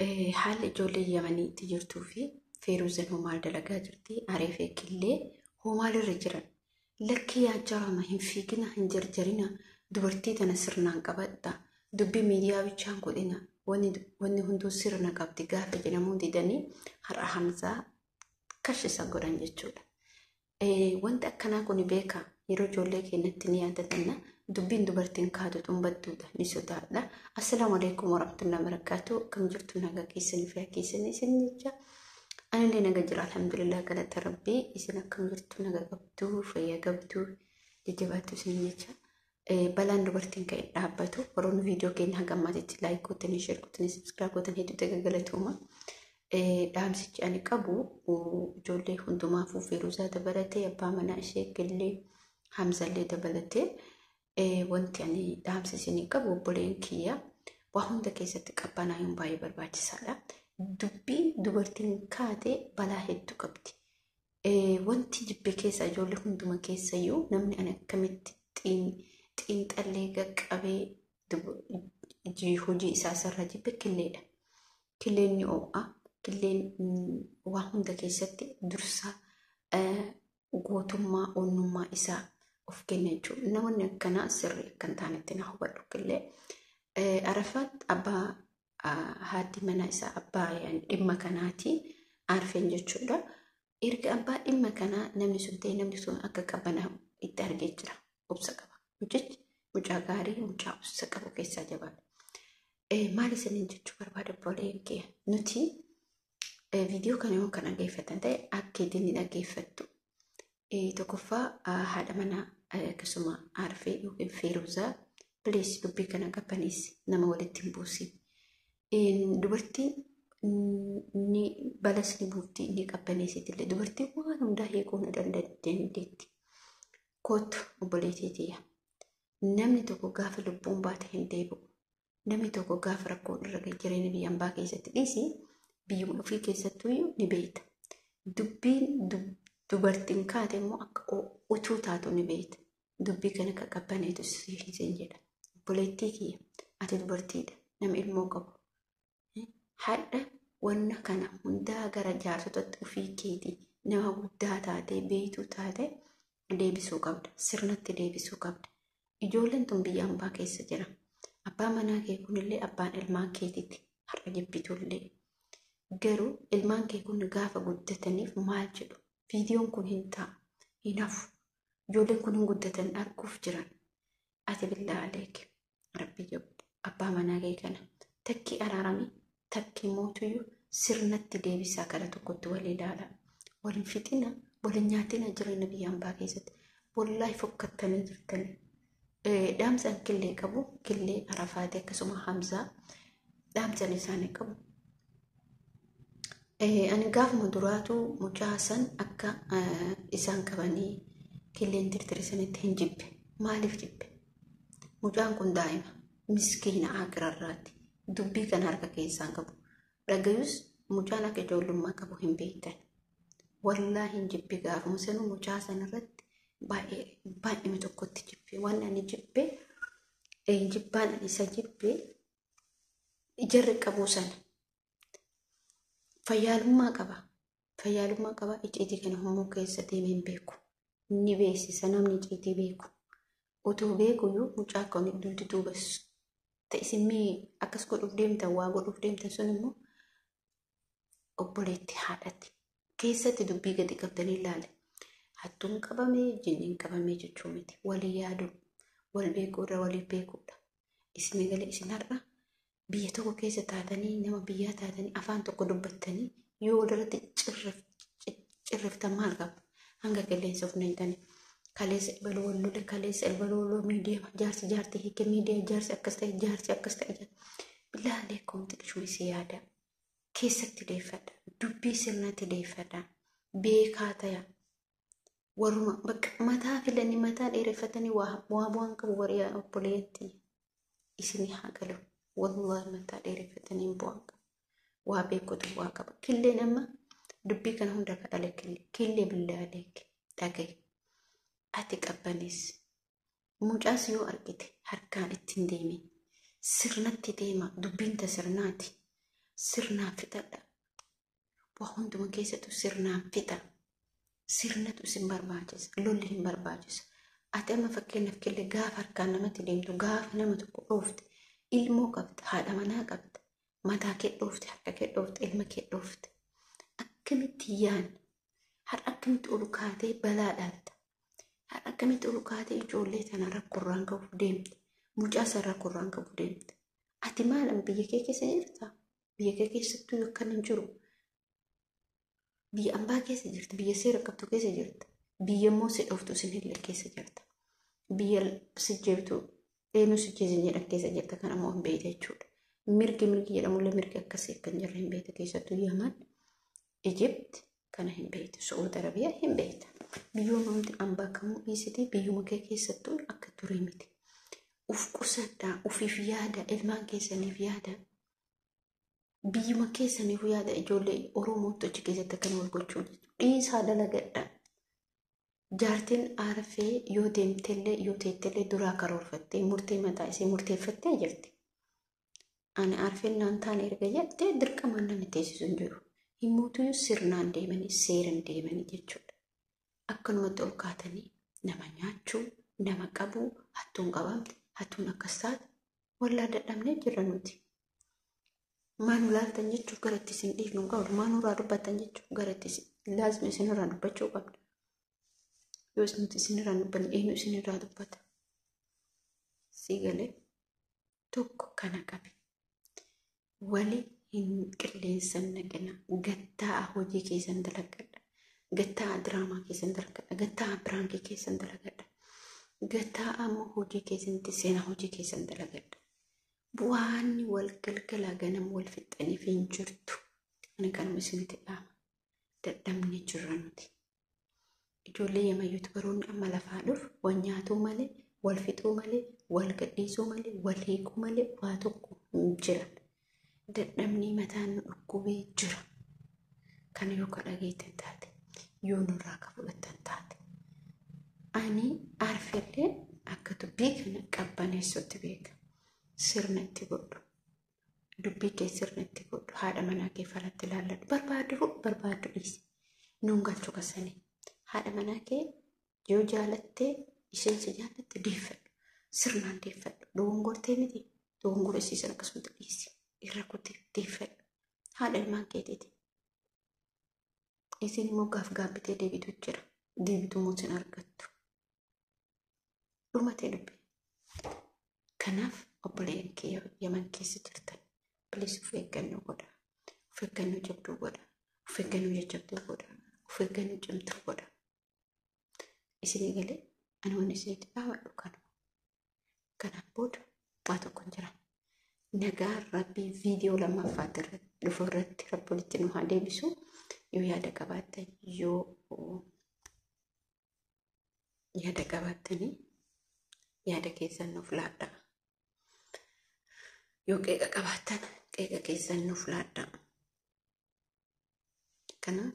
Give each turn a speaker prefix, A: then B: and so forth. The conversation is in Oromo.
A: حال ijoollee Yamaniitti jirtuu fi Feeruzan homaal dalagaa jirti. Areefee killee homaal irra jiran. Lakkii yaajjarama hin fiigina hin jarjarina dubartii tana sirnaan qabadha. Dubbii miidiyaa bichaan godhina. Wanni hunduu sirna qabdi gaafa jedhamuun didanii har'a Hamzaa kashisa godhan jechuudha. Wanti akkanaa kun beeka yeroo ijoollee keenyatti ni yaadatanna. Dubbiin dubartiin kaatu xumbattuudha ni sodaadha. Assalaamu alaykum warahmatullahi wabarakatuh. Kam jirtu nagaa keessanii fi keessanii isin jecha. Ani nagaa jira alhamdulillah galata rabbii. Isin akkam jirtu nagaa qabdu fayyaa qabdu jajjabaattu isin jecha. Balaan dubartiin ka'e dhaabbatu warroonni viidiyoo keenya hagammatitti laayik gootanii sheer gootanii sabskiraayib gootanii hedduu galatoomaa. Dhaamsichi ani qabu ijoollee hundumaafuu Feeruzaa dabalatee abbaa manaa ishee Killee Hamzallee dabalatee wanti ani dhaamsisinii qabu obboleen kiyya waa hunda keessatti qabbanaa'uun baay'ee barbaachisaadha. Dubbii dubartiin kaate balaa hedduu qabdi. Wanti jibbe keessa ijoollee hunduma keessayyuu namni ani akkamitti xiinxallee qaqqabee hojii isaa sarara jibbe Killeedha. Killeen ni oo'a. Killeen waa hunda keessatti dursa gootummaa onnummaa isaa of kenna jechuudha. Namoonni akkanaa sirrii akkan taanetti na hubadhu Killee. Arafaat abbaa haati mana isaa abbaa dhimma kanaati arfeen jechuudha. Erga abbaa dhimma kanaa namni sun ta'e namni sun akka qabanaa itti argee jira. Obsa qaba. Mucaa gaarii mucaa obsa qabu keessaa jabaadha. Maal isiniin jechuu barbaada obboleen kee nuti viidiyoo kana yoo kan dhageeffatan ta'e akka itti dhageeffattu. Tokkoffaa haadha manaa akkasuma arfee yookiin Feeruzaa please dubbii kana qabaniis nama walitti hin buusin. Dubartiin ni balas ni buufti ni qabbaneessiti illee dubartiin waan hundaa hiikuu ni dandeetti. Kootu obboleettiitii namni tokko gaafa lubbuun baate hin deebi'u. Namni tokko gaafa rakkoon irra jireenya biyya hambaa keessatti dhiisi biyyuma ofii keessattuu ni beekta. Dubbiin dubartiin kaate immoo akka utuu taatu ni beekta. Dubbii kana akka qabbaneetu siin jedha. Obboleettii kiyya ati dubartiidha nama ilmoo qabu. Haadha wanna kana hundaa gara jaarsotatti ofii keetii nama guddaa taatee beektuu taate deebisuu qabda. Sirnatti deebisuu qabda. Ijoolleen tun biyya hambaa keessa jira. Abbaa manaa kee kunillee abbaan ilmaan keetiiti har'a jibbitullee. Garuu ilmaan kee kun gaafa guddataniif maal jedhu viidiyoon kun hin ta'a hin hafu. Ijoolleen kun hin guddatan arguuf jiran. Ati billaa aleeke rabbi jabbu abbaa manaa kee kana takki araarami takki mootuyyuu sirnatti deebisaa gara tokkotti wal ilaala. Waliin fixina waliin nyaatina jireenya biyya hambaa keessatti wallahi fokkattanii jirtanii. Dhaamsan Killee qabu Killee Arafaatee akkasuma Hamzaa dhaamsan isaanii qabu. Ani gaafuma duraatu mucaa san akka isaan qabanii Killeen tirtirisanitti hin jibbe. Maaliif jibbe? Mucaan kun daa'ima miskiina akirarraati. Dubbii kan harka keessaan qabu. Dhagayus mucaan akka ijoollummaa qabu hin beektan. Wallaahi hin jibbe gaafuma sanuu mucaa sanarratti baay'ee tokkotti jibbe. Waan ani jibbe jibbaan ani isa jibbe ijarri qabu sana. Fayyaalummaa qaba. Fayyaalummaa qaba. Icciitii kana hummoo keessa deemee hin beeku. Ni beeksisa namni icciitii beeku. Otoo beekuyyuu mucaa akka inni dugdi duubas. Ta'isimmii akkas godhuuf deemtan waa godhuuf deemtan sun immoo obboleetti haadhatti. Keessatti dubbii gadi qabdanii ilaale. Hattuun qabamee jinniin qabamee jechuu miti. Walii yaaduu wal beekuurra waliif beekuudha. Isin galee isin har'a biyya tokko keessa taatanii nama biyyaa taatanii afaan tokko dubbattanii yoo walirratti cirriftan maal qaba? Hanga qilleensa of naytanii kaleessa ibaluu walloole kaleessa ibaluu walloo miidiyaa jaarsi hiike miidiyaa jaarsi akkas ta'e bilaa leekomti qishumisi yaada keessatti deeffadha. Dubbii sirnatti deeffadha. Beekaa ta'aa. Warruma bakka mataa filanii mataa dheereffatanii waa bu'aan qabu warriyaa obboleetti isinii haa galu. Wallahi mataa dheereffatanii bu'aan qabu. Waa beekutu bu'aa qaba. Killeen amma dubbii kana hunda kadhale Killee billaa aleeke dhagaye. Ati qabbanees mucaas yoo argite harkaan ittiin deemi. Sirnatti deema dubbiin ta sirnaati. sirnaan fixadha. Waa hunduma keessattuu sirnaan fixa. Sirnatu sin barbaachisa. Lolli hin barbaachisu. Ati amma fakkeenyaaf killee gaafa harkaan namatti deemtu gaafa nama tokko dhoofte ilmoo qabda, haadha manaa qabda, mataa kee dhoofte, harka kee dhoofte, ilma kee dhoofte. Akkamitti yaadna? Har'a akkamitti ol kaatee balaa dhalta? Har'a akkamitti ol kaatee ijoollee tana rakkoorraan qabuuf deemte? Mucaa sana rakkoorraan qabuuf deemte? Ati maalan biyya kee keessa jirta? Biyya kee keessattuu yookaan hin jiru. Biyya ambaa keessa jirta, biyya seera qabdu keessa jirta. Biyya immoo si dhooftu sinillee keessa jirta. Biyya si jeebtu eenyu si jeesin jedhan keessa jirta kan ammoo hin beekne jechuudha. Mirgi jedhamullee mirgi akkasii kan jirre hin beekne keessattuu Yaman, Ijipti kana hin beekne, Saudi Arabiyaa hin beekne. Biyyoon hundi ambaa kamuu dhiisitee biyyuma kee keessattuu akka turii miti. Uf qusadhaa, ufiif yaada, ilmaan keessaniif yaada. Biyyuma keessaniif yaada ijoollee Oromootti achi keessatti kan wal gochuu dhiisaa dalagadha. Jaartiin aarfee yoo deemtellee yoo teettellee duraa karoorfattee murtee mataa isee murteeffattee jirti. Ani aarfeen naan taane erga jettee dirqamaan nama teessisu hin jiru. Himmuutu sirnaan deemanii seeran deemanii jechuudha. Akkanumatti ol kaatanii nama nyaachuu, nama qabuu, hattuun qabamte, hattuun akkas taate wallaa dadhabnee jirra nuti. Maanuu laaltan jechuuf gara itti isin dhiifnu hin qabdu. Maanuu irraa dubbatan jechuuf gara itti laazima isin irraa dubbachuu qabdu. Yoo nuti isin irraa dubbanne eenyu isin irraa dubbata? Sii galee tokko kana qabe. Wali hin qilleensan naqina. Gattaa hojii keessan dalagadha. Gattaa diraamaa keessan dalagadha. Gattaa biraankii keessan dalagadha. Gattaa ammoo hojii keessanitti seenaa hojii keessan dalagadha. Bu'aan wal galgalaa ganam wal fixaniif hin jirtu. Ani kanuma isinitti dhaama. Dadhabnee jirra nuti. Ijoollee Yamayyuutu baroonni amma lafaa dhufu wal nyaatuu malee, wal fixuu malee, wal gadhiisuu malee, wal hiikuu malee waa tokko hin jiran. Dadhabnee mataan nu dhukkubee jira. Kana yoo ka dhageettan taate, yoo nurraa ka fudhattan taate. Ani aarfellee akka dubbii kana qabbaneessutti beeka. Sirna itti godhu. Dubbii kee sirna itti godhu. Haadha manaa kee falatti ilaalladhu. Barbaadu dhiisi. Nuun galchuu kasanii. Haadha manaa kee yoo jaalattee isheen si jaalatte deeffadhu. Sirnaan deeffadhu. Dogongortee miti. Dogongora isiisan akkasumatti dhiisi. Irra kuttee deeffadhu. Haadha ilmaan keetiiti. Isin immoo gaabbitee deebitu jira. Deebitu immoo sin argattu. Dhumatee dubbii. Kanaaf obboleen kee Yaman keessa jirtan. Bilis of eeggannoo godha. Of eeggannoo jabduu godha. Of eeggannoo jajjabduu godha. Of eeggannoo cimtuu godha. Isinii galee ani waan isinitti dhaabadhu kanuma. Kanaaf booda waa tokko hin jiran. Nagaa Rabbii viidiyoo lammaffaatti dhufu irratti Rabbi walitti nu haa deebisu. Yoo yaada qabaattanii yaada keessan nuuf laadhaa. Yoo qeeqa qabaattan qeeqa keessan nuuf laadhaa. Kanaaf